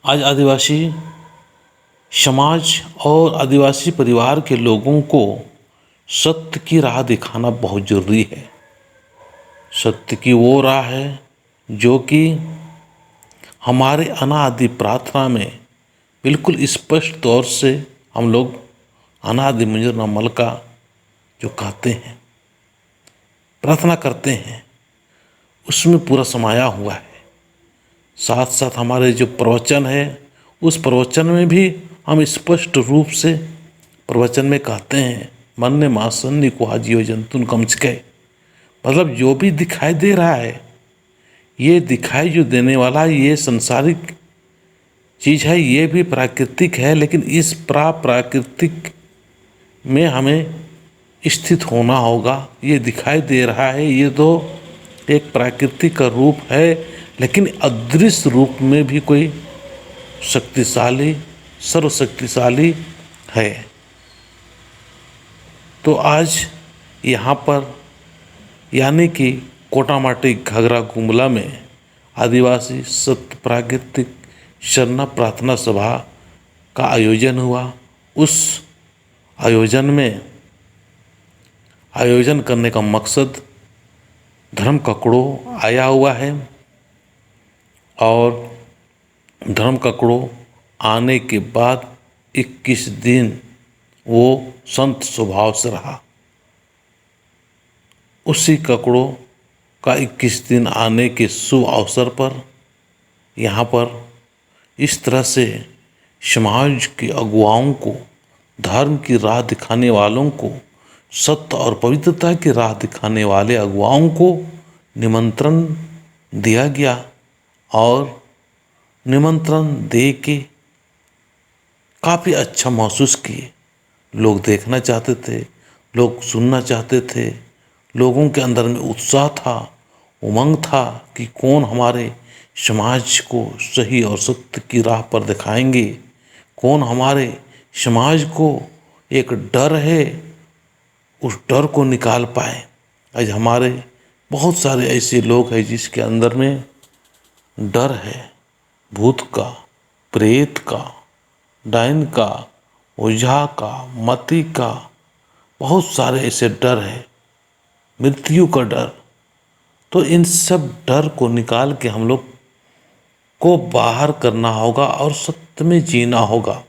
आज आदिवासी समाज और आदिवासी परिवार के लोगों को सत्य की राह दिखाना बहुत ज़रूरी है। सत्य की वो राह है जो कि हमारे अनादि प्रार्थना में बिल्कुल स्पष्ट तौर से हम लोग अनादि मंजर न मल का जो कहते हैं, प्रार्थना करते हैं, उसमें पूरा समाया हुआ है। साथ साथ हमारे जो प्रवचन है, उस प्रवचन में भी हम स्पष्ट रूप से प्रवचन में कहते हैं, मन ने मासन निकुहा जीव जंतुन कमचके। मतलब जो भी दिखाई दे रहा है, ये दिखाई जो देने वाला ये संसारिक चीज़ है, ये भी प्राकृतिक है, लेकिन इस प्राकृतिक में हमें स्थित होना होगा। ये दिखाई दे रहा है, ये तो एक प्राकृतिक का रूप है, लेकिन अदृश्य रूप में भी कोई शक्तिशाली, सर्वशक्तिशाली है। तो आज यहाँ पर यानी कि कोटामाटी घाघरा गुमला में आदिवासी सत्य प्राकृतिक शरणा प्रार्थना सभा का आयोजन हुआ। उस आयोजन करने का मकसद धर्म ककड़ो आया हुआ है और धर्म ककड़ो आने के बाद 21 दिन वो संत स्वभाव से रहा। उसी ककड़ों का 21 दिन आने के शुभ अवसर पर यहाँ पर इस तरह से समाज के अगुवाओं को, धर्म की राह दिखाने वालों को, सत्य और पवित्रता की राह दिखाने वाले अगुवाओं को निमंत्रण दिया गया और निमंत्रण दे के काफ़ी अच्छा महसूस किए। लोग देखना चाहते थे, लोग सुनना चाहते थे, लोगों के अंदर में उत्साह था, उमंग था कि कौन हमारे समाज को सही और सत्य की राह पर दिखाएंगे, कौन हमारे समाज को एक डर है उस डर को निकाल पाए। आज हमारे बहुत सारे ऐसे लोग हैं जिसके अंदर में डर है, भूत का, प्रेत का, डायन का, ओझा का, मती का, बहुत सारे ऐसे डर है, मृत्यु का डर। तो इन सब डर को निकाल के हम लोग को बाहर करना होगा और सत्य में जीना होगा।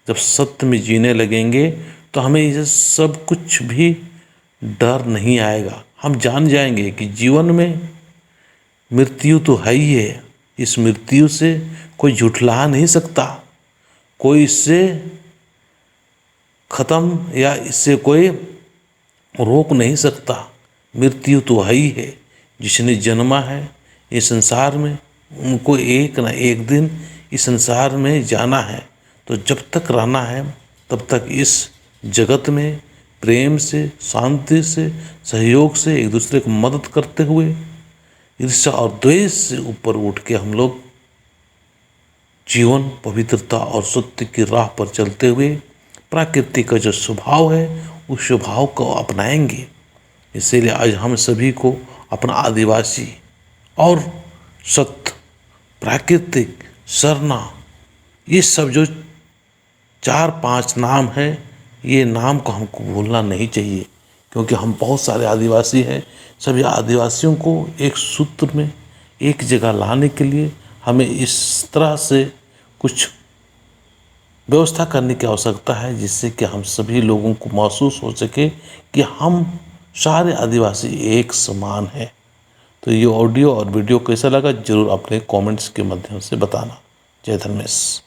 जब सत्य में जीने लगेंगे तो हमें ये सब कुछ भी डर नहीं आएगा। हम जान जाएंगे कि जीवन में मृत्यु तो है ही है, इस मृत्यु से कोई झुठला नहीं सकता, कोई इससे ख़त्म या इससे कोई रोक नहीं सकता। मृत्यु तो है ही है। जिसने जन्मा है इस संसार में, उनको एक न एक दिन इस संसार में जाना है। तो जब तक रहना है तब तक इस जगत में प्रेम से, शांति से, सहयोग से, एक दूसरे को मदद करते हुए, ईर्ष्या और द्वेष से ऊपर उठ के हम लोग जीवन, पवित्रता और सत्य की राह पर चलते हुए प्रकृति का जो स्वभाव है उस स्वभाव को अपनाएंगे। इसीलिए आज हम सभी को अपना आदिवासी और सत्य, प्राकृतिक, शरणा, ये सब जो 4-5 नाम है, ये नाम को हमको भूलना नहीं चाहिए, क्योंकि हम बहुत सारे आदिवासी हैं। सभी आदिवासियों को एक सूत्र में एक जगह लाने के लिए हमें इस तरह से कुछ व्यवस्था करने की आवश्यकता है, जिससे कि हम सभी लोगों को महसूस हो सके कि हम सारे आदिवासी एक समान हैं। तो ये ऑडियो और वीडियो कैसा लगा जरूर अपने कमेंट्स के माध्यम से बताना। जय धर्मेश।